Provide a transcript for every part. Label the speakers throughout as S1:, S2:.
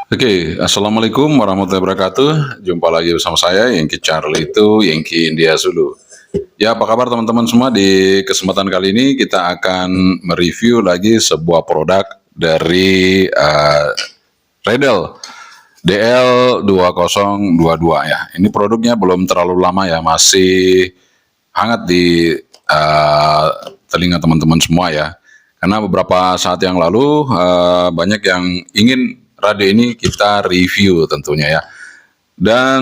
S1: Assalamualaikum warahmatullahi wabarakatuh. Jumpa lagi bersama saya, Yengki Charlie itu, Yengki India Zulu. Ya, apa kabar teman-teman semua? Di kesempatan kali ini kita akan mereview lagi sebuah produk dari Redel DL2022 ya. Ini produknya belum terlalu lama ya, masih hangat di telinga teman-teman semua ya. Karena beberapa saat yang lalu banyak yang ingin radio ini kita review tentunya ya. Dan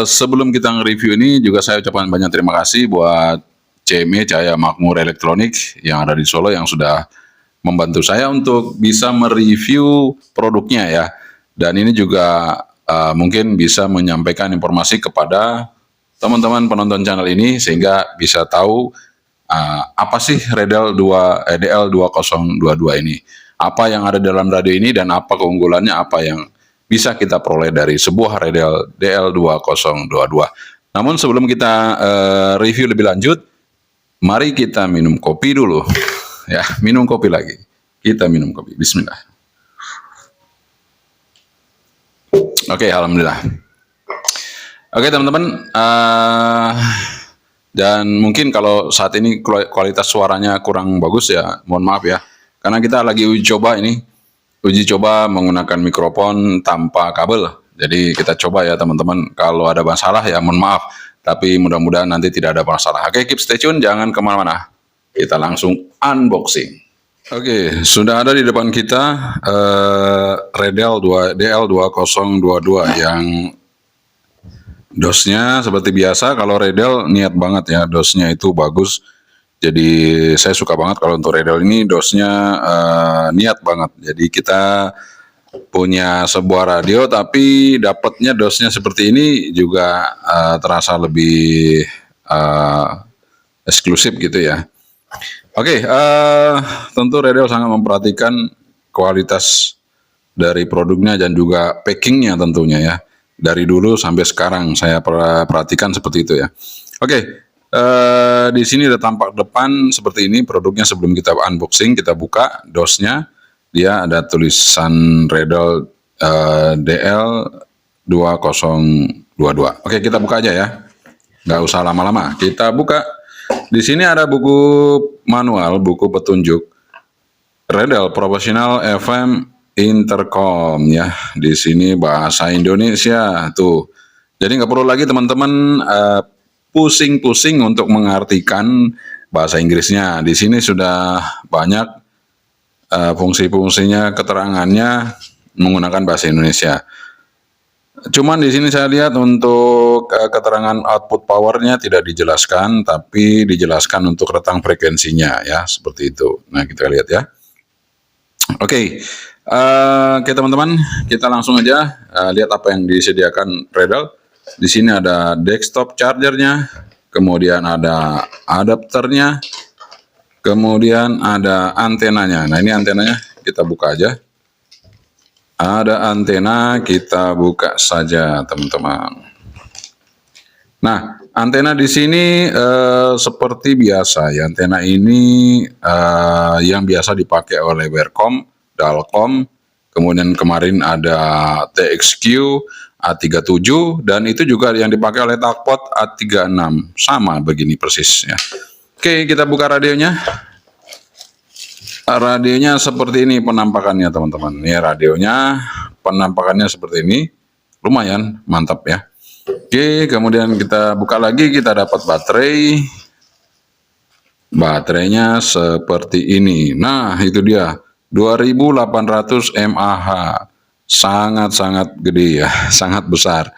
S1: sebelum kita nge-review ini juga saya ucapkan banyak terima kasih buat CME Cahaya Makmur Elektronik yang ada di Solo yang sudah membantu saya untuk bisa mereview produknya ya. Dan ini juga mungkin bisa menyampaikan informasi kepada teman-teman penonton channel ini sehingga bisa tahu apa sih DL2022 ini. Apa yang ada dalam radio ini dan apa keunggulannya, apa yang bisa kita peroleh dari sebuah radio DL2022. Namun sebelum kita review lebih lanjut, mari kita minum kopi dulu. Ya, minum kopi lagi. Kita minum kopi. Bismillah. Oke, alhamdulillah. Oke, teman-teman. Dan mungkin kalau saat ini kualitas suaranya kurang bagus ya, mohon maaf ya. Karena kita lagi uji coba menggunakan mikrofon tanpa kabel. Jadi kita coba ya teman-teman, kalau ada masalah ya mohon maaf. Tapi mudah-mudahan nanti tidak ada masalah. Oke, keep stay tune, jangan kemana-mana. Kita langsung unboxing. Oke, sudah ada di depan kita Redel DL2022 yang dosnya seperti biasa. Kalau Redel niat banget ya, dosnya itu bagus. Jadi saya suka banget kalau untuk Redel ini dosnya niat banget. Jadi kita punya sebuah radio tapi dapatnya dosnya seperti ini juga terasa lebih eksklusif gitu ya. Oke, tentu Redel sangat memperhatikan kualitas dari produknya dan juga packingnya tentunya ya. Dari dulu sampai sekarang saya perhatikan seperti itu ya. Oke. Di sini ada tampak depan seperti ini produknya. Sebelum kita unboxing, kita buka dosnya. Dia ada tulisan Redel DL2022. Oke, kita buka aja ya. Nggak usah lama-lama. Kita buka. Di sini ada buku manual, buku petunjuk Redel Professional FM Intercom ya. Di sini bahasa Indonesia tuh. Jadi nggak perlu lagi teman-teman pusing-pusing untuk mengartikan bahasa Inggrisnya. Di sini sudah banyak fungsi-fungsinya, keterangannya menggunakan bahasa Indonesia. Cuman di sini saya lihat untuk keterangan output powernya tidak dijelaskan, tapi dijelaskan untuk rentang frekuensinya ya, seperti itu. Nah, kita lihat ya. Oke, teman-teman, kita langsung aja lihat apa yang disediakan Redel. Di sini ada desktop chargernya, kemudian ada adapternya, kemudian ada antenanya. Nah, ini antenanya, kita buka aja. Ada antena, kita buka saja, teman-teman. Nah, antena di sini seperti biasa ya. Antena ini yang biasa dipakai oleh Wercom, Dalcom, kemudian kemarin ada TXQ, A37, dan itu juga yang dipakai oleh Talkpot A36, sama begini persisnya. Oke, kita buka radionya. Radionya seperti ini penampakannya teman-teman. Ini radionya, penampakannya seperti ini, lumayan mantap ya. Oke, kemudian kita buka lagi, kita dapat baterai. Baterainya seperti ini. Nah, itu dia, 2800 mAh. Sangat-sangat gede ya, sangat besar.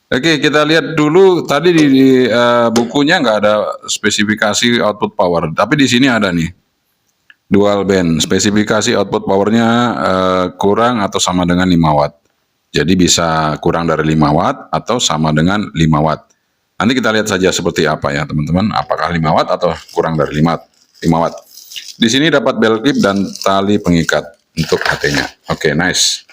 S1: Oke, kita lihat dulu tadi di bukunya nggak ada spesifikasi output power, tapi di sini ada nih, dual band. Spesifikasi output powernya kurang atau sama dengan 5 watt. Jadi bisa kurang dari 5 watt atau sama dengan 5 watt. Nanti kita lihat saja seperti apa ya teman-teman, apakah 5 watt atau kurang dari 5 watt. Di sini dapat belt clip dan tali pengikat untuk HT-nya. Oke, nice.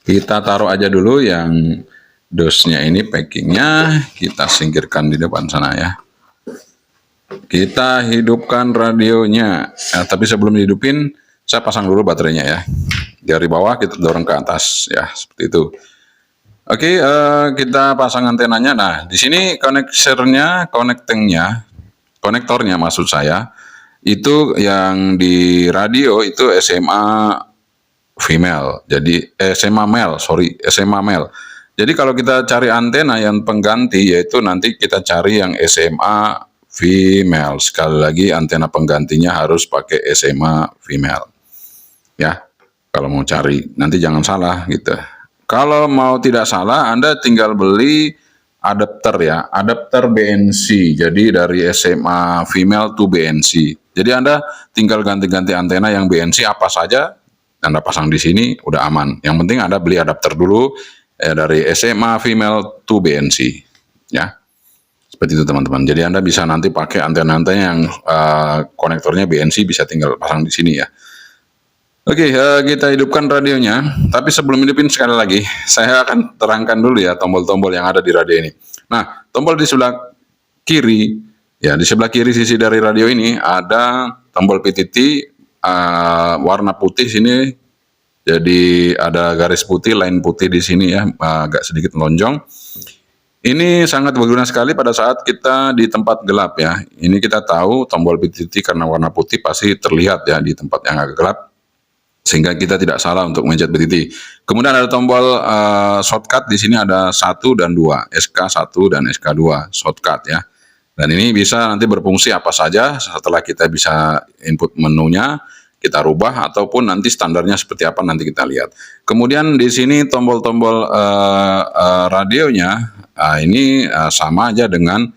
S1: Kita taruh aja dulu yang dosnya ini, packingnya kita singkirkan di depan sana ya. Kita hidupkan radionya. Tapi sebelum dihidupin, saya pasang dulu baterainya ya. Dari bawah kita dorong ke atas, ya seperti itu. Oke, kita pasang antenanya. Nah, di sini konektornya maksud saya, itu yang di radio itu SMA female. Jadi SMA male, sorry, SMA male. Jadi kalau kita cari antena yang pengganti, yaitu nanti kita cari yang SMA female. Sekali lagi antena penggantinya harus pakai SMA female. Ya, kalau mau cari, nanti jangan salah gitu. Kalau mau tidak salah, Anda tinggal beli adapter ya, adapter BNC. Jadi dari SMA female to BNC. Jadi Anda tinggal ganti-ganti antena yang BNC apa saja, Anda pasang di sini, udah aman. Yang penting Anda beli adapter dulu dari SMA female to BNC. Ya, seperti itu teman-teman. Jadi Anda bisa nanti pakai antena-antena yang konektornya BNC, bisa tinggal pasang di sini ya. Oke, kita hidupkan radionya. Tapi sebelum hidupin sekali lagi, saya akan terangkan dulu ya tombol-tombol yang ada di radio ini. Nah, tombol di sebelah kiri, ya di sebelah kiri sisi dari radio ini ada tombol PTT warna putih sini. Jadi ada garis putih, line putih di sini ya, agak sedikit melonjong. Ini sangat berguna sekali pada saat kita di tempat gelap ya. Ini kita tahu tombol PTT karena warna putih pasti terlihat ya di tempat yang agak gelap, sehingga kita tidak salah untuk mencet PTT. Kemudian ada tombol shortcut di sini, ada 1 dan 2, SK1 dan SK2 shortcut ya. Dan ini bisa nanti berfungsi apa saja setelah kita bisa input menunya, kita rubah ataupun nanti standarnya seperti apa nanti kita lihat. Kemudian di sini tombol-tombol radionya, ini sama aja dengan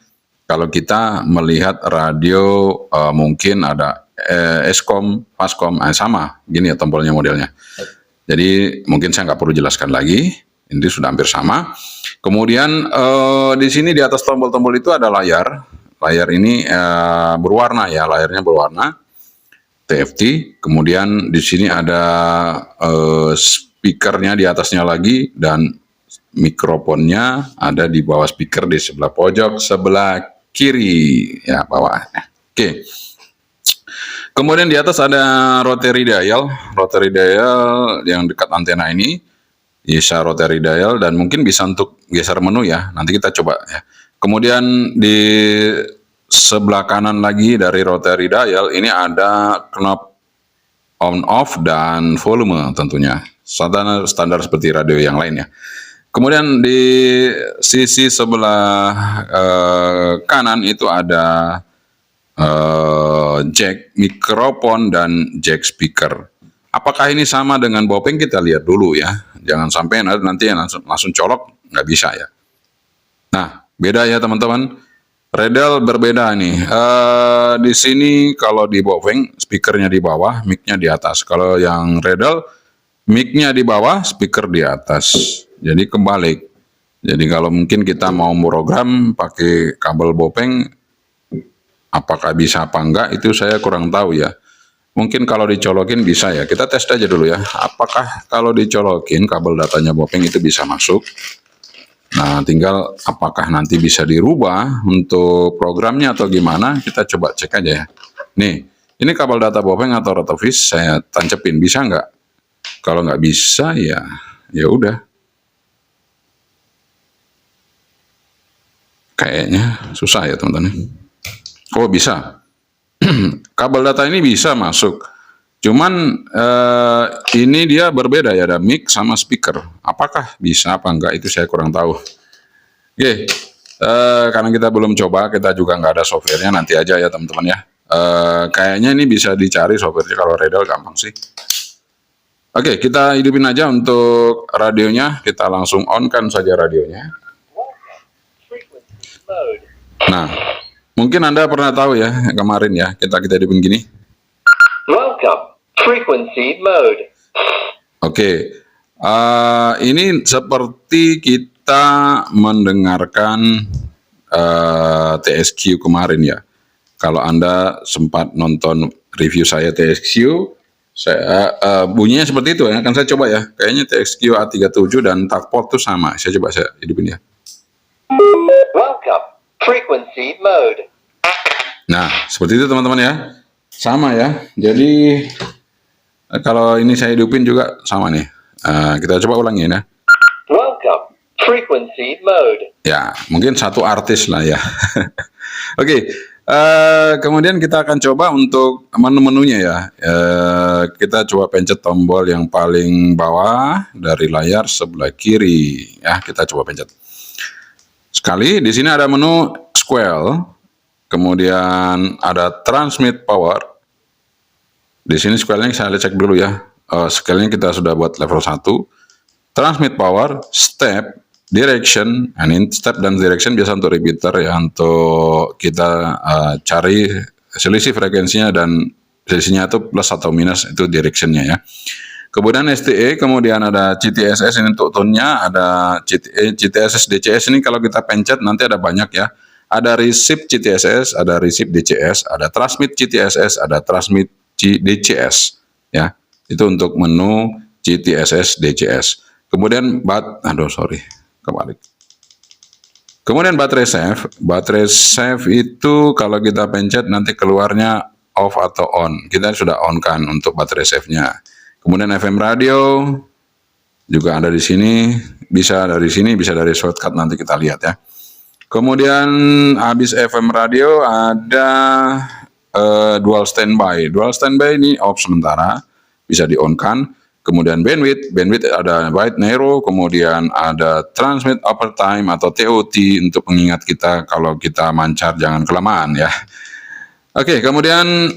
S1: kalau kita melihat radio mungkin ada Eskom, Paskom, sama gini ya tombolnya modelnya. Jadi mungkin saya nggak perlu jelaskan lagi, ini sudah hampir sama. Kemudian di sini di atas tombol-tombol itu ada layar. Layar ini berwarna ya, layarnya berwarna TFT. Kemudian di sini ada speakernya di atasnya lagi, dan mikrofonnya ada di bawah speaker di sebelah pojok sebelah kiri ya bawah. Oke. Kemudian di atas ada rotary dial yang dekat antena ini, bisa rotary dial dan mungkin bisa untuk geser menu ya. Nanti kita coba ya. Kemudian di sebelah kanan lagi dari rotary dial ini ada knob on off dan volume tentunya. Standar seperti radio yang lain ya. Kemudian di sisi sebelah kanan itu ada jack mikrofon dan jack speaker. Apakah ini sama dengan Bopeng? Kita lihat dulu ya. Jangan sampai nanti langsung colok, nggak bisa ya. Nah, beda ya teman-teman. Redel berbeda nih. Di sini kalau di Bopeng speakernya di bawah, mic-nya di atas. Kalau yang Redel mic-nya di bawah, speaker di atas. Jadi kebalik. Jadi kalau mungkin kita mau program pakai kabel Bopeng, apakah bisa apa enggak itu saya kurang tahu ya. Mungkin kalau dicolokin bisa ya. Kita tes aja dulu ya. Apakah kalau dicolokin kabel datanya Bopeng itu bisa masuk? Nah, tinggal apakah nanti bisa dirubah untuk programnya atau gimana? Kita coba cek aja ya. Nih, ini kabel data Bopeng atau Rotoviz saya tancepin, bisa nggak? Kalau nggak bisa ya, ya udah. Kayaknya susah ya teman-teman. Oh bisa. Kabel data ini bisa masuk. Cuman ini dia berbeda ya, ada mic sama speaker. Apakah bisa apa enggak itu saya kurang tahu. Oke, karena kita belum coba, kita juga nggak ada softwarenya, nanti aja ya teman-teman ya. Kayaknya ini bisa dicari softwarenya, kalau Redel gampang sih. Oke, kita hidupin aja untuk radionya, kita langsung on kan saja radionya. Nah, mungkin Anda pernah tahu ya kemarin ya, kita hidupin gini.
S2: Welcome, frequency mode.
S1: Oke, ini seperti kita mendengarkan TSQ kemarin ya. Kalau Anda sempat nonton review saya TSQ, bunyinya seperti itu ya. Kan saya coba ya, kayaknya TSQ A37 dan Tagport itu sama. Saya coba saya hidupin ya.
S2: Welcome, frequency mode.
S1: Nah, seperti itu teman-teman ya. Sama ya. Jadi Kalau ini saya hidupin juga sama nih. Kita coba ulangi ya.
S2: Welcome. Frequency mode.
S1: Ya, mungkin satu artis lah ya. Oke, kemudian kita akan coba untuk menu-menunya ya. Kita coba pencet tombol yang paling bawah dari layar sebelah kiri. Ya, kita coba pencet. Sekali, di sini ada menu Square, kemudian ada Transmit Power. Di sini Square-nya saya cek dulu ya. Scale-nya kita sudah buat level 1. Transmit Power, Step, Direction. Nah, ini step dan direction biasa untuk repeater ya, untuk kita cari selisih frekuensinya, dan selisihnya itu plus atau minus, itu directionnya ya. Kemudian STE, kemudian ada CTSS ini untuk tone-nya, ada CTSS DCS ini kalau kita pencet nanti ada banyak ya. Ada receive CTSS, ada receive DCS, ada transmit CTSS, ada transmit DCS ya. Itu untuk menu CTSS DCS. Kemudian kebalik. Kemudian baterai save. Baterai save itu kalau kita pencet nanti keluarnya off atau on. Kita sudah on kan untuk baterai save-nya. Kemudian FM radio juga ada di sini. Bisa dari sini, bisa dari shortcut, nanti kita lihat ya. Kemudian habis FM radio ada dual standby. Dual standby ini off sementara, bisa di on kan. Kemudian bandwidth ada wide narrow, kemudian ada transmit over time atau TOT untuk mengingat kita kalau kita mancar jangan kelamaan ya. Oke, kemudian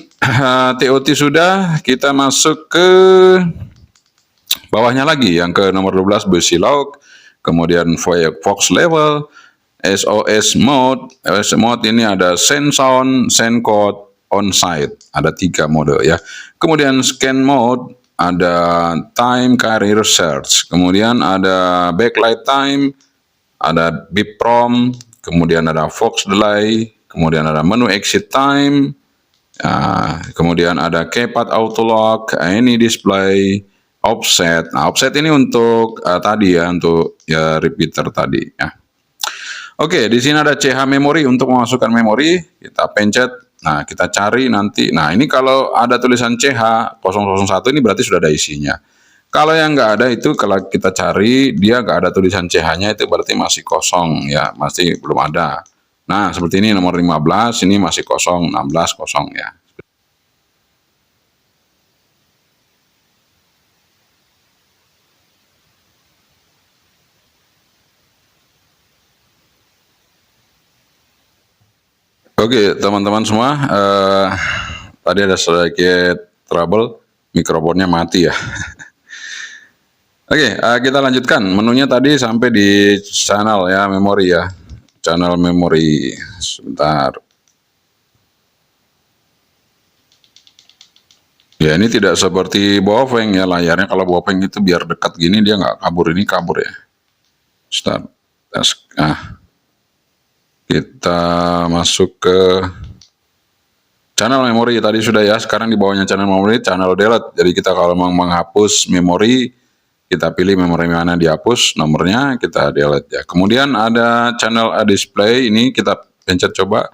S1: TOT sudah, kita masuk ke bawahnya lagi yang ke nomor 12 busy log, kemudian Fox level, SOS mode. SOS mode ini ada send sound, send code, on site, ada 3 mode ya. Kemudian scan mode, ada time carrier search, kemudian ada backlight time, ada beep prompt, kemudian ada Fox delay, kemudian ada menu exit time, kemudian ada keypad auto lock, any display, offset. Nah, offset ini untuk tadi ya, untuk ya repeater tadi ya. Oke, di sini ada CH memori untuk memasukkan memori, kita pencet. Nah, kita cari nanti. Nah, ini kalau ada tulisan CH 001 ini berarti sudah ada isinya. Kalau yang nggak ada itu, kalau kita cari dia nggak ada tulisan CH-nya, itu berarti masih kosong ya, masih belum ada. Nah, seperti ini nomor 15, ini masih kosong, 16 kosong ya. Oke, teman-teman semua, tadi ada sedikit trouble, mikrofonnya mati ya. Oke, kita lanjutkan. Menunya tadi sampai di channel ya, memori ya. Channel memori. Sebentar. Ya, ini tidak seperti Bofeng ya layarnya. Kalau Bofeng itu biar dekat gini dia nggak kabur, ini kabur ya. Start. Kita masuk ke channel memori tadi sudah ya. Sekarang di bawahnya channel memori, channel delete. Jadi kita kalau mau menghapus memori, kita pilih memori mana dihapus, nomornya kita delete ya. Kemudian ada channel display, ini kita pencet coba.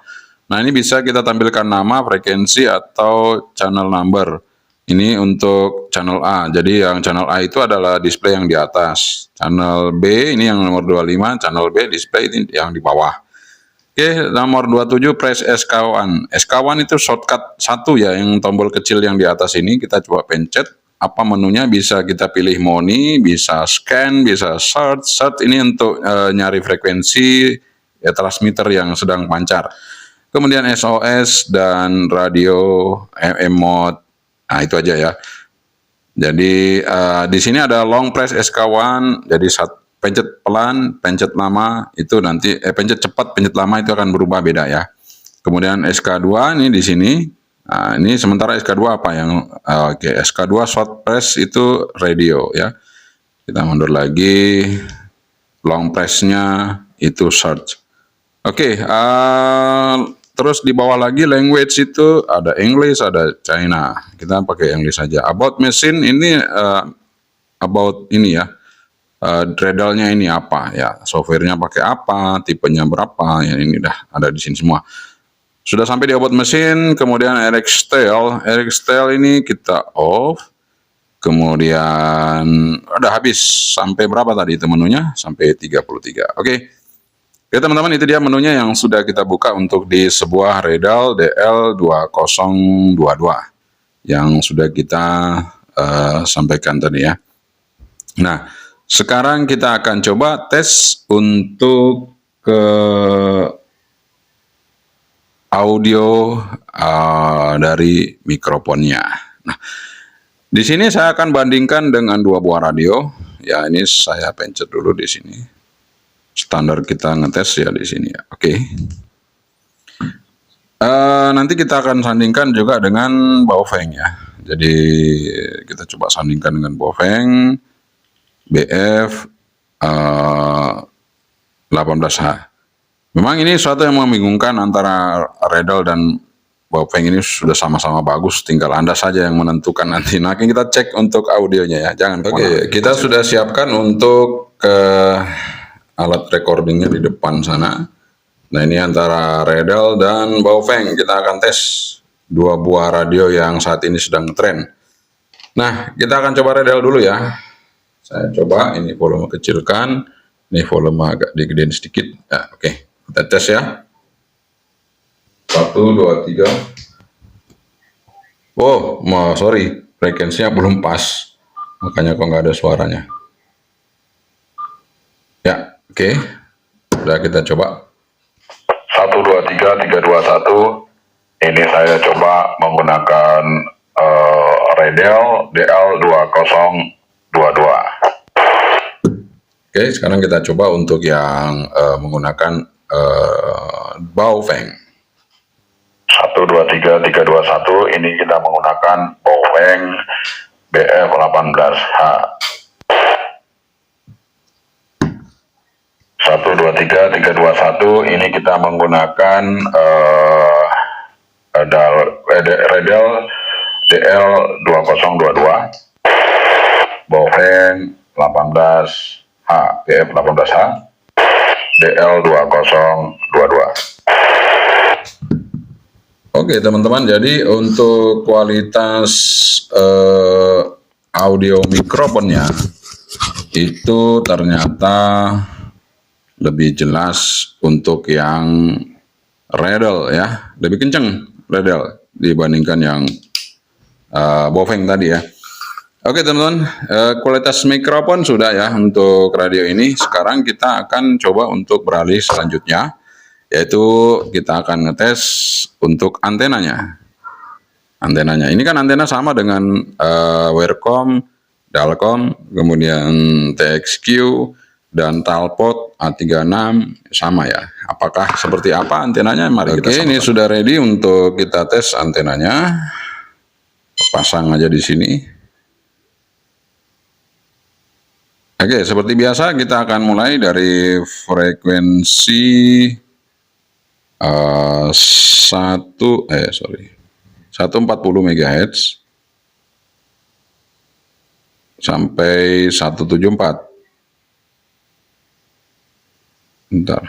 S1: Nah, ini bisa kita tampilkan nama, frekuensi, atau channel number. Ini untuk channel A. Jadi yang channel A itu adalah display yang di atas. Channel B ini yang nomor 25, channel B display ini yang di bawah. Oke, nomor 27 press SK1. SK1 itu shortcut 1 ya, yang tombol kecil yang di atas ini kita coba pencet. Apa menunya, bisa kita pilih money, bisa scan, bisa search. Search ini untuk nyari frekuensi ya, transmitter yang sedang pancar. Kemudian SOS dan radio, AM mode. Nah, itu aja ya. Jadi di sini ada long press SK1, jadi pencet pelan, pencet lama itu nanti pencet cepat, pencet lama itu akan berubah beda ya. Kemudian SK2 ini di sini. Nah, ini sementara SK2 apa yang oke, SK2 short press itu radio ya. Kita mundur lagi. Long press-nya itu search. Oke, terus di bawah lagi language itu ada English, ada China. Kita pakai English saja. About machine ini about ini ya. Dreidel-nya ini apa ya, softwarenya pakai apa, tipenya berapa ya, ini udah ada di sini semua. Sudah sampai di about mesin. Kemudian Eric Style ini kita off. kemudian udah habis. Sampai berapa tadi itu menunya? Sampai 33. Oke. Oke teman-teman, itu dia menunya yang sudah kita buka untuk di sebuah Redal DL2022 yang sudah kita sampaikan tadi ya. Nah, sekarang kita akan coba tes untuk ke audio dari mikrofonnya. Nah, di sini saya akan bandingkan dengan dua buah radio. Ya, ini saya pencet dulu di sini. Standar kita ngetes ya di sini ya. Oke. Nanti kita akan sandingkan juga dengan Baofeng ya. Jadi kita coba sandingkan dengan Baofeng BF 18H. Memang ini suatu yang membingungkan antara Redal dan Baofeng ini sudah sama-sama bagus, tinggal Anda saja yang menentukan nanti. Nah, kita cek untuk audionya ya, jangan kemana. Oke, kita sudah siapkan untuk alat recordingnya di depan sana. Nah, ini antara Redal dan Baofeng. Kita akan tes dua buah radio yang saat ini sedang tren. Nah, kita akan coba Redal dulu ya. Saya coba, ini volume kecilkan, ini volume agak digedein sedikit. Ya, oke, kita tes ya. 1, 2, 3. Oh, sorry, frekuensinya belum pas, makanya kok nggak ada suaranya. Ya, oke, udah kita coba. 1, 2, 3, 3, 2, 1. Ini saya coba menggunakan Redal DL2022. Oke, sekarang kita coba untuk yang menggunakan Baofeng. 1, 2, 3, 3, 2, 1. Ini kita menggunakan Baofeng BF18H. 1, 2, 3, 3, 2, 1. Ini kita menggunakan Redal DL2022 Baofeng 18H BF18H DL2022. Oke teman-teman, jadi untuk kualitas audio mikrofonnya itu ternyata lebih jelas untuk yang Redal ya, lebih kenceng Redal dibandingkan yang Baofeng tadi ya. Oke teman-teman, kualitas mikrofon sudah ya untuk radio ini. Sekarang kita akan coba untuk beralih selanjutnya, yaitu kita akan ngetes untuk antenanya. Antenanya ini kan antena sama dengan Wirelcom, Dalcom, kemudian TXQ dan Talpot A36 sama ya. Apakah seperti apa antenanya? Mari kita sama-sama. Ini sudah ready untuk kita tes antenanya. Pasang aja di sini. Oke, seperti biasa kita akan mulai dari frekuensi 140 MHz sampai 174. Bentar.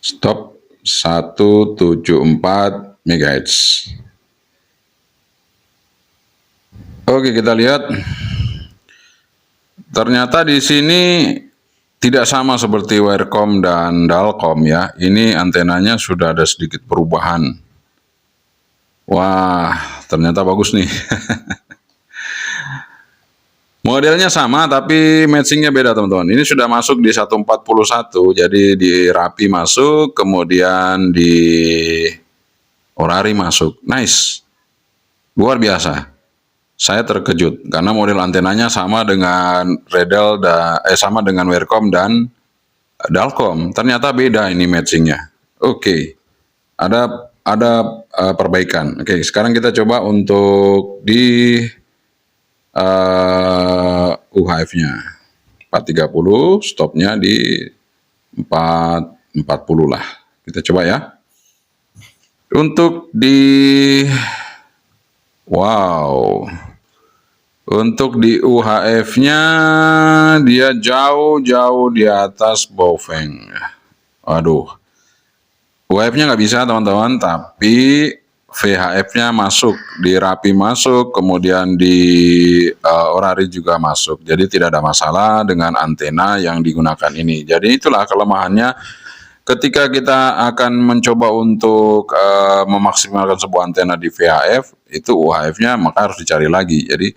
S1: Stop 174 MHz. Oke, kita lihat. Ternyata di sini tidak sama seperti Wirelcom dan Dalcom ya. Ini antenanya sudah ada sedikit perubahan. Wah, ternyata bagus nih. Modelnya sama tapi matchingnya beda teman-teman. Ini sudah masuk di 141, jadi di rapi masuk, kemudian di orari masuk. Nice, luar biasa. Saya terkejut karena model antenanya sama dengan Redal sama dengan Wirelcom dan Dalcom. Ternyata beda ini matchingnya. Oke, ada perbaikan. Oke, sekarang kita coba untuk di UHF-nya 430, stopnya di 440 lah. Kita coba ya. Untuk di untuk di UHF-nya dia jauh-jauh di atas Baofeng. Waduh. UHF-nya nggak bisa teman-teman, tapi VHF-nya masuk, di Rapi masuk, kemudian di Orari juga masuk. Jadi tidak ada masalah dengan antena yang digunakan ini. Jadi itulah kelemahannya ketika kita akan mencoba untuk memaksimalkan sebuah antena di VHF, itu UHF-nya maka harus dicari lagi. Jadi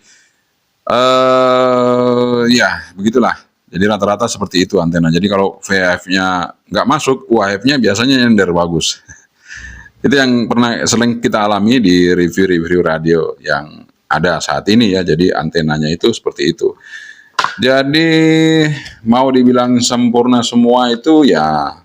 S1: ya begitulah. Jadi rata-rata seperti itu antena. Jadi kalau VHF-nya nggak masuk, UHF-nya biasanya nyender bagus. Itu yang pernah sering kita alami di review-review radio yang ada saat ini ya. Jadi antenanya itu seperti itu. Jadi mau dibilang sempurna semua itu ya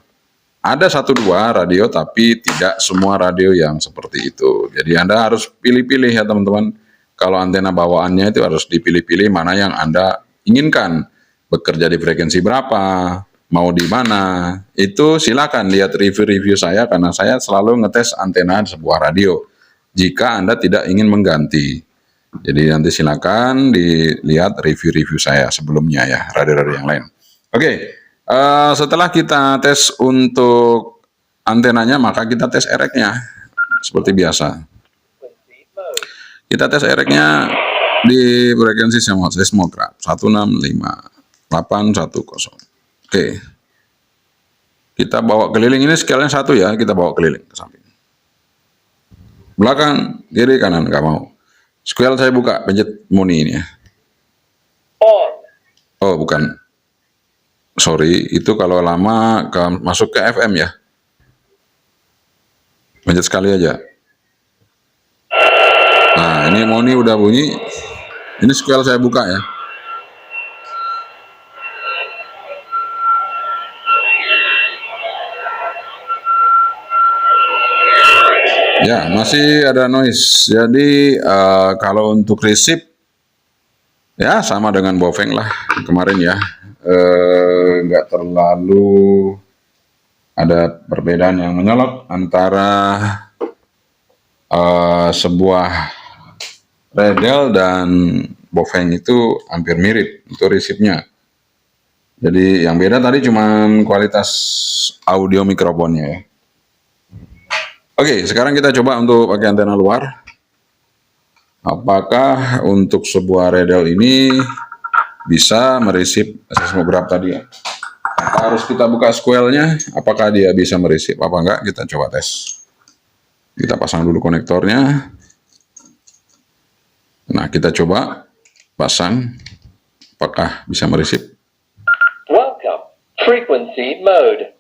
S1: ada satu dua radio, tapi tidak semua radio yang seperti itu. Jadi Anda harus pilih-pilih ya teman-teman. Kalau antena bawaannya itu harus dipilih-pilih mana yang Anda inginkan. Bekerja di frekuensi berapa, mau di mana. Itu silakan lihat review-review saya karena saya selalu ngetes antena sebuah radio. Jika Anda tidak ingin mengganti. Jadi nanti silakan dilihat review-review saya sebelumnya ya, radio-radio yang lain. Oke. Setelah kita tes untuk antenanya, maka kita tes ereknya seperti biasa.
S2: Frequency mode.
S1: Kita tes ereknya di frekuensi seismograf 165.810. Oke. Kita bawa keliling, ini scale-nya 1 ya, kita bawa keliling ke samping. Belakang, kiri, kanan, nggak mau. Scale saya buka, pencet muni ini ya.
S2: On.
S1: Oh, bukan. Sorry, itu kalau lama masuk ke FM ya. Pencet sekali aja. Nah, ini moni udah bunyi. Ini scale saya buka ya. Ya, masih ada noise. Jadi kalau untuk receive ya sama dengan Baofeng lah kemarin ya. Nggak terlalu ada perbedaan yang menyolok antara sebuah Redel dan Baofeng itu hampir mirip untuk receive-nya. Jadi yang beda tadi cuma kualitas audio mikrofonnya ya. Oke, sekarang kita coba untuk pakai antena luar. Apakah untuk sebuah Redel ini bisa meresip seismograf tadi ya? Harus kita buka square-nya, apakah dia bisa meresip apa enggak, kita coba tes. Kita pasang dulu konektornya. Nah, kita coba pasang, apakah bisa meresip.
S2: Welcome. Frequency mode.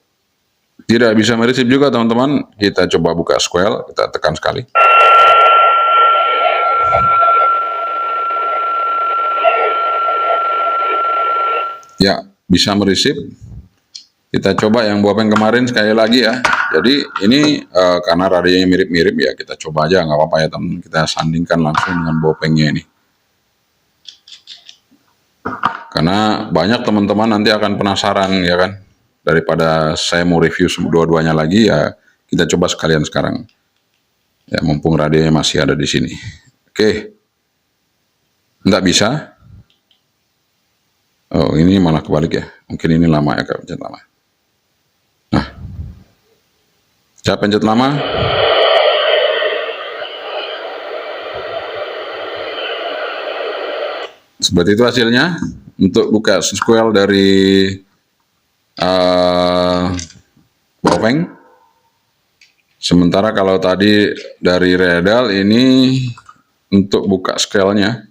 S1: Tidak bisa meresip juga teman-teman. Kita coba buka square, kita tekan sekali. Ya, bisa meresip. Kita coba yang Baofeng kemarin sekali lagi ya. Jadi ini karena radionya mirip-mirip ya, kita coba aja, nggak apa-apa ya teman. Kita sandingkan langsung dengan Baofengnya ini. Karena banyak teman-teman nanti akan penasaran ya kan. Daripada saya mau review dua-duanya lagi ya, kita coba sekalian sekarang. Ya, mumpung radionya masih ada di sini. Oke. Nggak bisa. Oh, ini malah kebalik ya. Mungkin ini lama ya, Kak, pencet lama. Nah, saya pencet lama. Seperti itu hasilnya. Untuk buka square dari Baofeng. Sementara kalau tadi dari Redel ini untuk buka scale-nya,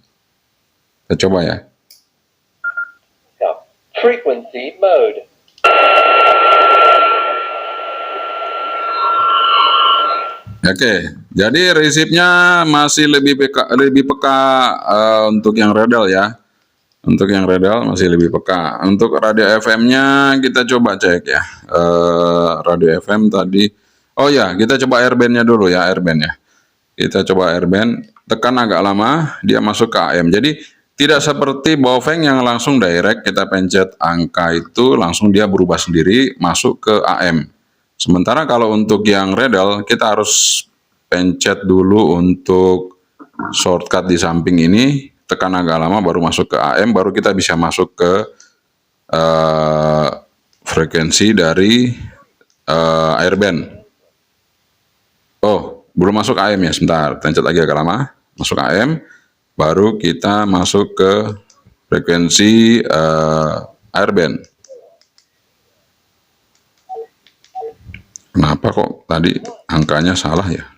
S1: kita coba ya.
S2: Frequency mode.
S1: Oke, jadi resipnya masih lebih peka untuk yang Redel ya. Untuk yang Redel masih lebih peka. Untuk radio FM-nya kita coba cek ya. Radio FM tadi. Oh ya, kita coba airband-nya dulu ya, airband-nya. Kita coba airband, tekan agak lama, dia masuk ke AM. Jadi tidak seperti Baofeng yang langsung direct, kita pencet angka itu langsung dia berubah sendiri masuk ke AM. Sementara kalau untuk yang Redel kita harus pencet dulu untuk shortcut di samping ini, tekan agak lama baru masuk ke AM, baru kita bisa masuk ke frekuensi dari airband. Oh, belum masuk AM ya, sebentar, pencet lagi agak lama, masuk AM, baru kita masuk ke frekuensi airband. Kenapa kok tadi angkanya salah ya?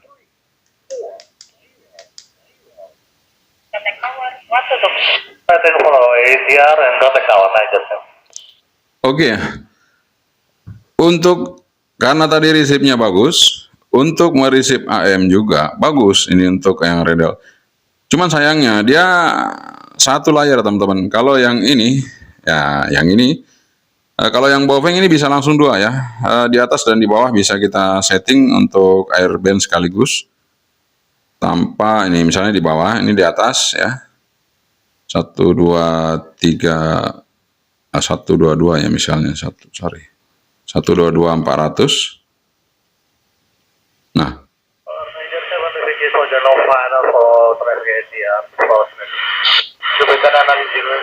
S2: follow ACR and contact our manager.
S1: Oke, untuk karena tadi resipnya bagus, untuk meresip AM juga bagus. Ini untuk yang Redel. Cuman sayangnya dia satu layar teman-teman. Kalau yang ini, ya yang ini, kalau yang Baofeng ini bisa langsung dua ya. Di atas dan di bawah bisa kita setting untuk airband sekaligus. Tanpa ini misalnya di bawah, ini di atas ya. 1, 2, 3, 1, 2, 2 ya misalnya 1, sorry. 1, 2, 2, 400. Nah,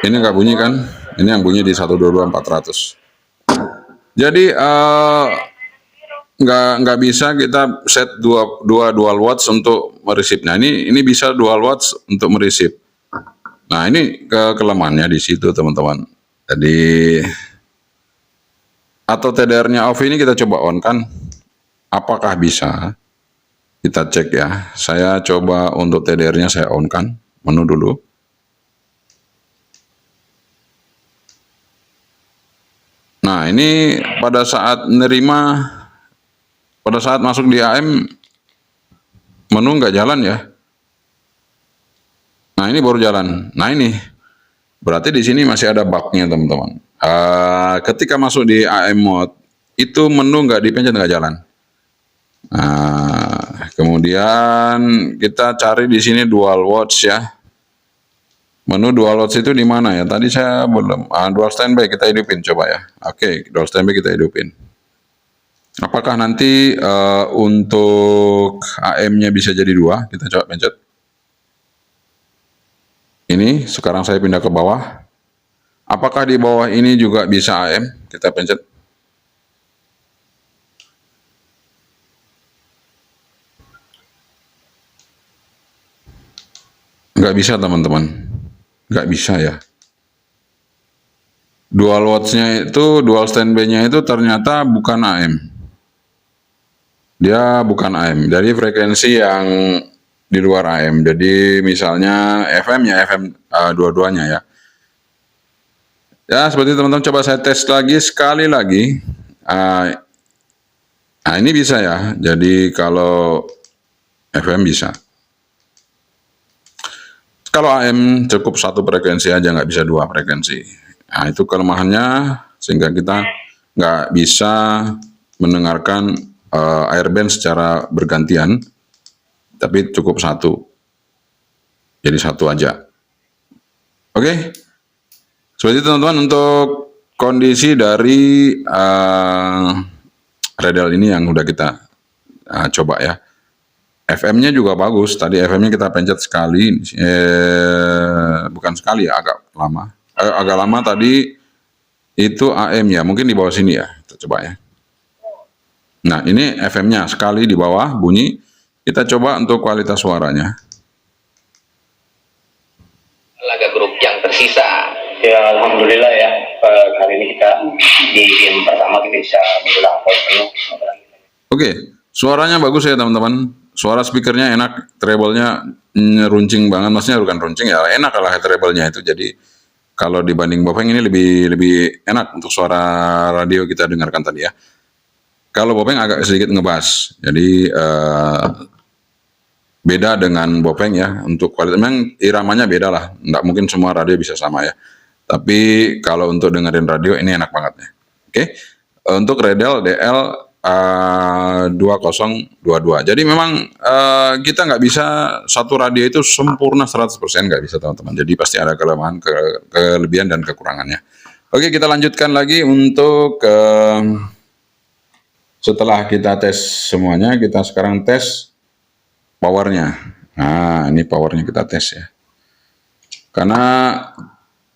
S1: ini nggak bunyi kan? Ini yang bunyi di 1, 2, 2, 400. Jadi nggak bisa kita set dual watts untuk meresip. Nah ini bisa dual watts untuk meresip. Nah ini kelemahannya di situ teman-teman. Jadi atau TDR-nya off ini kita coba on kan? Apakah bisa? Kita cek ya. Saya coba untuk TDR-nya saya on kan. Menu dulu. Nah ini pada saat menerima, pada saat masuk di AM, menu nggak jalan ya. Nah ini baru jalan. Nah ini berarti di sini masih ada bug-nya teman-teman. Ketika masuk di AM mode, itu menu nggak dipencet, nggak jalan. Nah, kemudian kita cari di sini dual watch ya. Menu dual watch itu di mana ya? Tadi saya belum. Dual standby kita hidupin coba ya. Oke, dual standby kita hidupin. Apakah nanti untuk AM-nya bisa jadi dua? Kita coba pencet. Ini sekarang saya pindah ke bawah. Apakah di bawah ini juga bisa AM? Kita pencet. Nggak bisa teman-teman. Nggak bisa ya. Dual watch-nya itu, dual standby-nya itu ternyata bukan AM. Dia bukan AM. Jadi frekuensi yang di luar AM. Jadi misalnya FM-nya, FM dua-duanya ya. Ya seperti teman-teman, coba saya tes lagi sekali lagi. Nah ini bisa ya. Jadi kalau FM bisa. Kalau AM cukup satu frekuensi aja, nggak bisa dua frekuensi. Nah itu kelemahannya, sehingga kita nggak bisa mendengarkan airband secara bergantian, tapi cukup satu. Jadi satu aja. Oke, seperti itu teman-teman untuk kondisi dari Redel ini yang udah kita coba ya. FM-nya juga bagus. Tadi FM-nya kita pencet sekali, bukan sekali ya, agak lama. Agak lama tadi itu AM ya, mungkin di bawah sini ya. Kita coba ya. Nah ini FM-nya sekali di bawah bunyi. Kita coba untuk kualitas suaranya.
S3: Laga grup yang tersisa.
S2: Ya alhamdulillah ya. Kali ini kita di game pertama kita bisa mengulang poin penuh.
S1: Oke, suaranya bagus ya teman-teman. Suara speakernya enak, treble-nya runcing banget, maksudnya bukan runcing ya, enak lah treble-nya itu. Jadi kalau dibanding Baofeng ini lebih enak untuk suara radio kita dengarkan tadi ya. Kalau Baofeng agak sedikit ngebas, jadi beda dengan Baofeng ya. Untuk kualitas memang iramanya beda lah, nggak mungkin semua radio bisa sama ya. Tapi kalau untuk dengerin radio ini enak banget ya. Oke, untuk Redel DL 2022. Jadi memang kita nggak bisa satu radio itu sempurna 100%, nggak bisa teman-teman. Jadi pasti ada kelemahan, kelebihan dan kekurangannya. Oke, kita lanjutkan lagi untuk setelah kita tes semuanya, kita sekarang tes powernya. Nah, ini powernya kita tes ya. Karena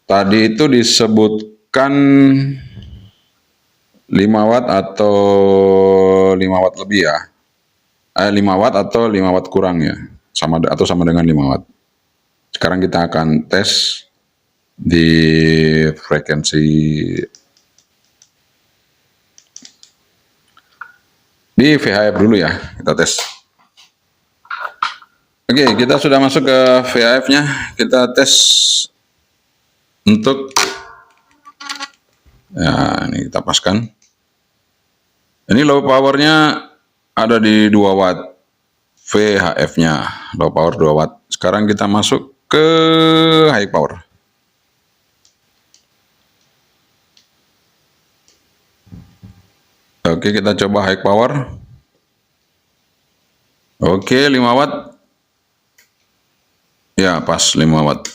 S1: tadi itu disebutkan 5 watt atau 5 watt lebih ya. 5 watt atau 5 watt kurang ya, sama dengan 5 watt. Sekarang kita akan tes di frekuensi di VHF dulu ya, kita tes. Oke, kita sudah masuk ke VHF-nya, kita tes untuk ya, ini kita paskan. Ini low powernya ada di 2 watt VHF-nya, low power 2 watt. Sekarang kita masuk ke high power. Oke, kita coba high power. Oke, 5 watt. Ya, pas 5 watt.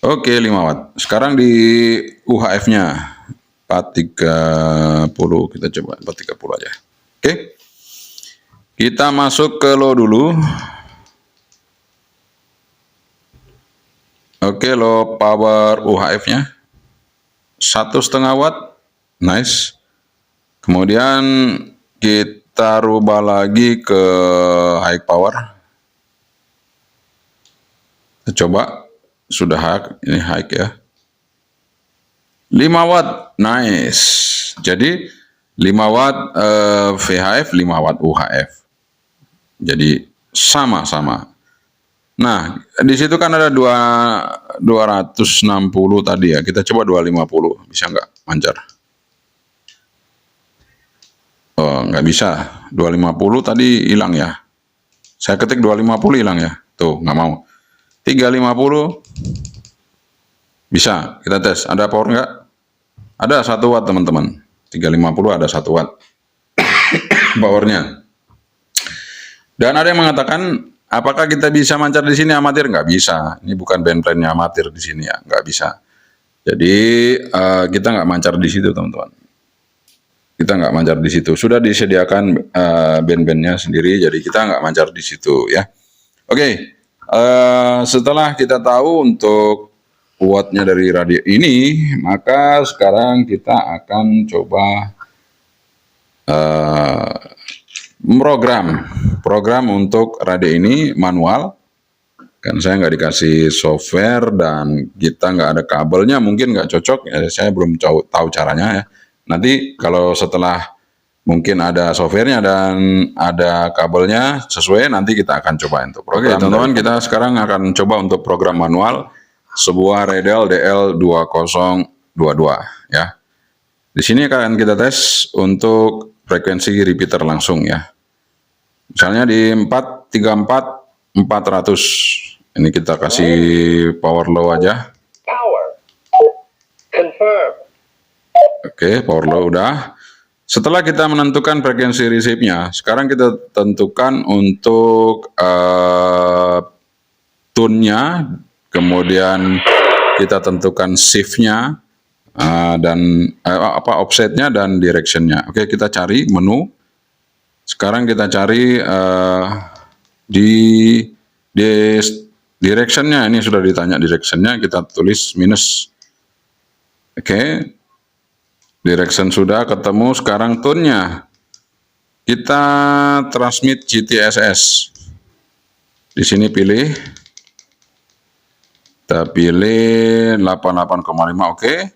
S1: Oke, 5 watt. Sekarang di UHF-nya 430, kita coba 430 aja. Oke. Kita masuk ke low dulu. Oke, low power UHF-nya 1,5 watt. Nice. Kemudian kita rubah lagi ke high power. Kita coba, sudah ini high ya. 5 watt, nice. Jadi 5 watt VHF, 5 watt UHF. Jadi sama-sama. Nah, di situ kan ada 260 tadi ya. Kita coba 250, bisa nggak mancar? Oh, nggak bisa. 250 tadi hilang ya. Saya ketik 250 hilang ya. Tuh, nggak mau. 350 bisa. Kita tes. Ada power nggak? Ada 1 watt teman-teman. 350 ada 1 watt powernya. Dan ada yang mengatakan, apakah kita bisa mancar di sini amatir? Nggak bisa. Ini bukan band plan-nya amatir di sini ya. Nggak bisa. Jadi kita nggak mancar di situ teman-teman. Kita nggak mancar di situ. Sudah disediakan band-bandnya sendiri, jadi kita nggak mancar di situ ya. Oke, setelah kita tahu untuk wattnya dari radio ini, maka sekarang kita akan coba program untuk radio ini manual. Kan saya nggak dikasih software dan kita nggak ada kabelnya, mungkin nggak cocok. Ya, saya belum tahu caranya ya. Nanti kalau setelah mungkin ada softwarenya dan ada kabelnya sesuai, nanti kita akan coba untuk program. Oke teman-teman, kita sekarang akan coba untuk program manual sebuah Redel DL2022 ya. Di sini akan kita tes untuk frekuensi repeater langsung ya. Misalnya di 434 400. Ini kita kasih power low aja.
S3: Power. Confirm.
S1: Oke, power low udah. Setelah kita menentukan frekuensi receive-nya, sekarang kita tentukan untuk tune-nya, kemudian kita tentukan shift-nya dan offset-nya dan direction-nya. Oke, kita cari menu. Sekarang kita cari di direction-nya. Ini sudah ditanya direction-nya, kita tulis minus. Oke. Direction sudah ketemu, sekarang tune-nya. Kita transmit GTSS. Di sini pilih. Kita pilih 88,5, oke.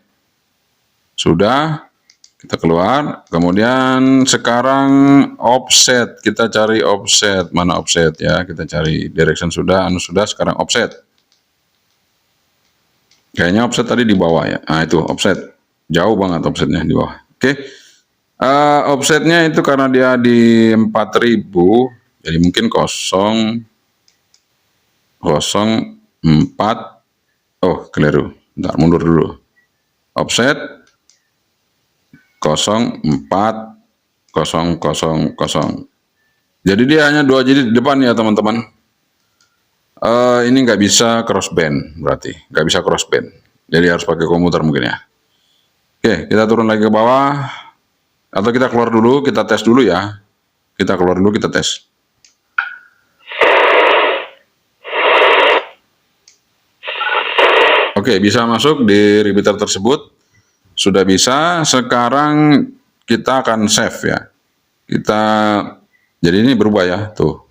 S1: Sudah. Kita keluar. Kemudian sekarang offset. Kita cari offset. Mana offset ya? Kita cari direction sudah, anu sudah, sekarang offset. Kayaknya offset tadi di bawah ya. Nah, itu offset. Jauh banget offsetnya di bawah. Oke. Offsetnya itu karena dia di 4000, jadi mungkin 004. Oh, keliru. Bentar, mundur dulu. Offset 04000. Jadi dia hanya 2 jadi di depan ya teman-teman. Ini nggak bisa crossband, berarti nggak bisa crossband. Jadi harus pakai komputer mungkin ya. Oke, kita turun lagi ke bawah, atau kita keluar dulu, kita tes dulu ya. Kita keluar dulu, kita tes. Oke, bisa masuk di repeater tersebut. Sudah bisa, sekarang kita akan save ya. Kita Jadi ini berubah ya, tuh.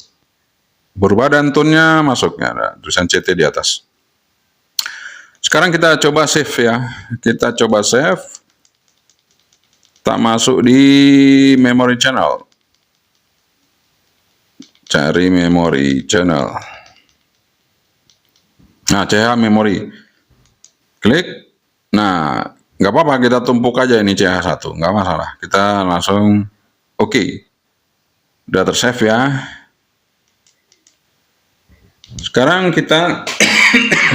S1: Berubah dan tone-nya masuk, ya, ada tulisan CT di atas. Sekarang kita coba save ya. Kita coba save. Tak masuk di memory channel. Cari memory channel. Nah, CH memory. Klik. Nah, nggak apa-apa, kita tumpuk aja ini CH1, nggak masalah. Kita langsung oke. Udah tersave ya. Sekarang kita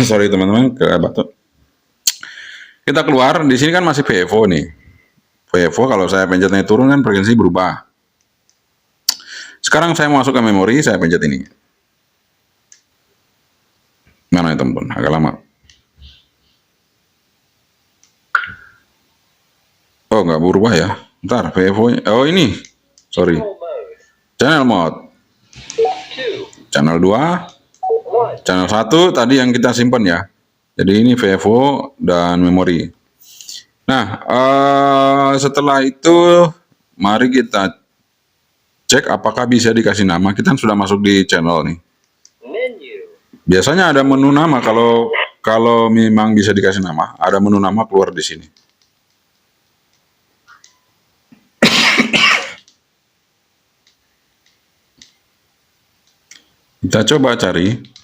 S1: sorry teman-teman, ke batuk. Kita keluar, di sini kan masih VFO nih. VFO kalau saya pencetnya turun kan frekuensi berubah. Sekarang saya mau masuk ke memori, saya pencet ini. Mana ya teman-teman? Agak lama. Oh, nggak berubah ya. Ntar VFO. Oh, ini. Sorry. Channel mode. Channel 2. Channel 1 tadi yang kita simpan ya. Jadi ini VFO dan memori. Nah, setelah itu mari kita cek apakah bisa dikasih nama. Kita sudah masuk di channel nih. Biasanya ada menu nama kalau memang bisa dikasih nama, ada menu nama keluar di sini. Kita coba cari.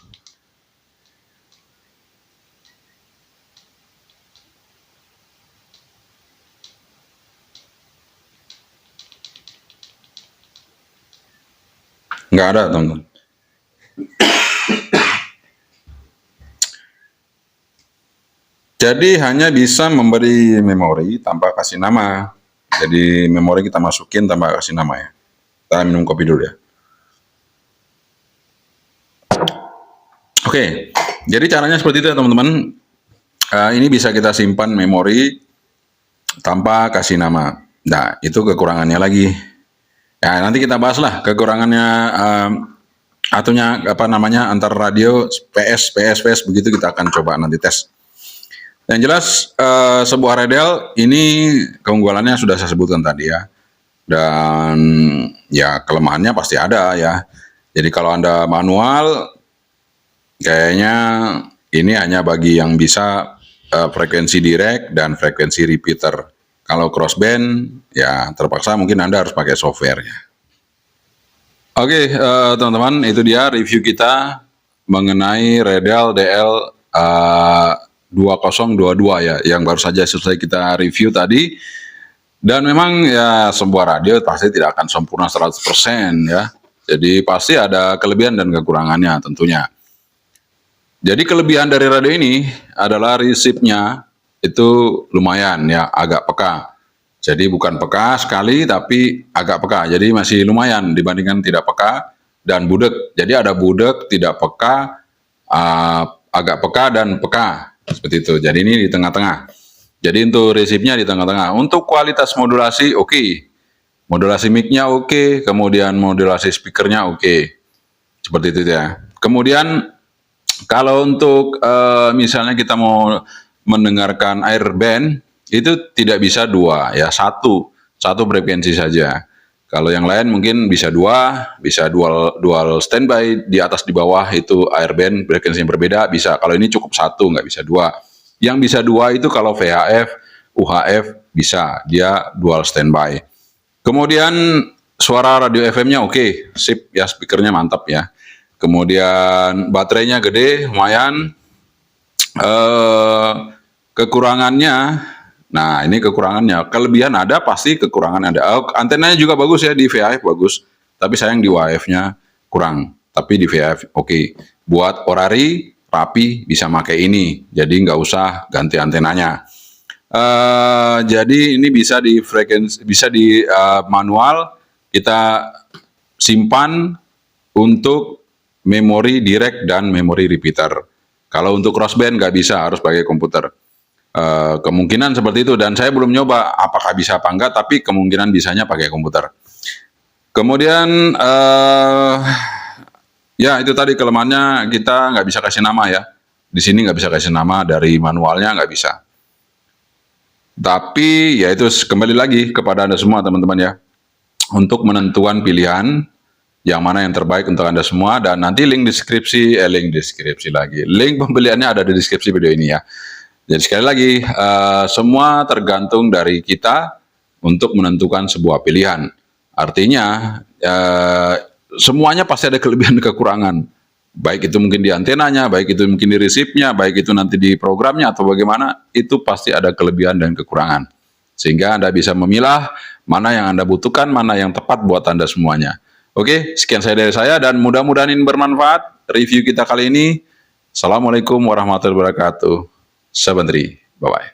S1: Nggak ada, teman-teman. Jadi hanya bisa memberi memori tanpa kasih nama. Jadi memori kita masukin tanpa kasih nama ya. Kita minum kopi dulu ya. Oke, jadi caranya seperti itu ya teman-teman. Ini bisa kita simpan memori tanpa kasih nama. Nah, itu kekurangannya lagi. Ya, nanti kita bahas lah kekurangannya atunya apa namanya antar radio PS begitu, kita akan coba nanti tes. Yang jelas sebuah radial ini keunggulannya sudah saya sebutkan tadi ya. Dan ya kelemahannya pasti ada ya. Jadi kalau Anda manual kayaknya ini hanya bagi yang bisa frekuensi direct dan frekuensi repeater. Kalau crossband ya terpaksa mungkin Anda harus pakai software ya. Oke, teman-teman, itu dia review kita mengenai radial DL 2022 ya, yang baru saja selesai kita review tadi. Dan memang ya sebuah radio pasti tidak akan sempurna 100% ya. Jadi pasti ada kelebihan dan kekurangannya tentunya. Jadi kelebihan dari radio ini adalah resipnya itu lumayan ya, agak peka. Jadi bukan peka sekali tapi agak peka. Jadi masih lumayan dibandingkan tidak peka dan budek. Jadi ada budek, tidak peka, agak peka dan peka. Seperti itu. Jadi ini di tengah-tengah. Jadi untuk resipnya di tengah-tengah. Untuk kualitas modulasi oke. Modulasi mic-nya oke, kemudian modulasi speakernya oke. Seperti itu ya. Kemudian kalau untuk misalnya kita mau mendengarkan airband, itu tidak bisa dua ya, satu frekuensi saja. Kalau yang lain mungkin bisa bisa dual standby, di atas di bawah itu airband frekuensi yang berbeda bisa. Kalau ini cukup satu, nggak bisa dua. Yang bisa dua itu kalau VHF, UHF bisa, dia dual standby. Kemudian suara radio FM-nya oke, sip ya, speakernya mantap ya. Kemudian baterainya gede, lumayan. Kekurangannya, nah ini kekurangannya. Kelebihan ada, pasti kekurangan ada. Antenanya juga bagus ya, di VHF bagus. Tapi sayang di UHF-nya kurang. Tapi di VHF oke. Buat orari, rapi, bisa pakai ini. Jadi nggak usah ganti antenanya. Jadi ini bisa di frekuensi, bisa di manual kita simpan untuk memori direct dan memori repeater. Kalau untuk crossband nggak bisa, harus pakai komputer. Kemungkinan seperti itu, dan saya belum nyoba apakah bisa apa enggak, tapi kemungkinan bisanya pakai komputer. Kemudian ya itu tadi kelemahannya, kita nggak bisa kasih nama ya. Di sini nggak bisa kasih nama, dari manualnya nggak bisa. Tapi ya itu kembali lagi kepada Anda semua teman-teman ya, untuk menentukan pilihan yang mana yang terbaik untuk Anda semua, dan nanti link deskripsi lagi. Link pembeliannya ada di deskripsi video ini ya. Jadi sekali lagi, semua tergantung dari kita untuk menentukan sebuah pilihan. Artinya, semuanya pasti ada kelebihan dan kekurangan. Baik itu mungkin di antenanya, baik itu mungkin di resipnya, baik itu nanti di programnya atau bagaimana, itu pasti ada kelebihan dan kekurangan. Sehingga Anda bisa memilah mana yang Anda butuhkan, mana yang tepat buat Anda semuanya. Oke, sekian dari saya dan mudah-mudahan ini bermanfaat review kita kali ini. Assalamualaikum warahmatullahi wabarakatuh. Sabandri, bye-bye.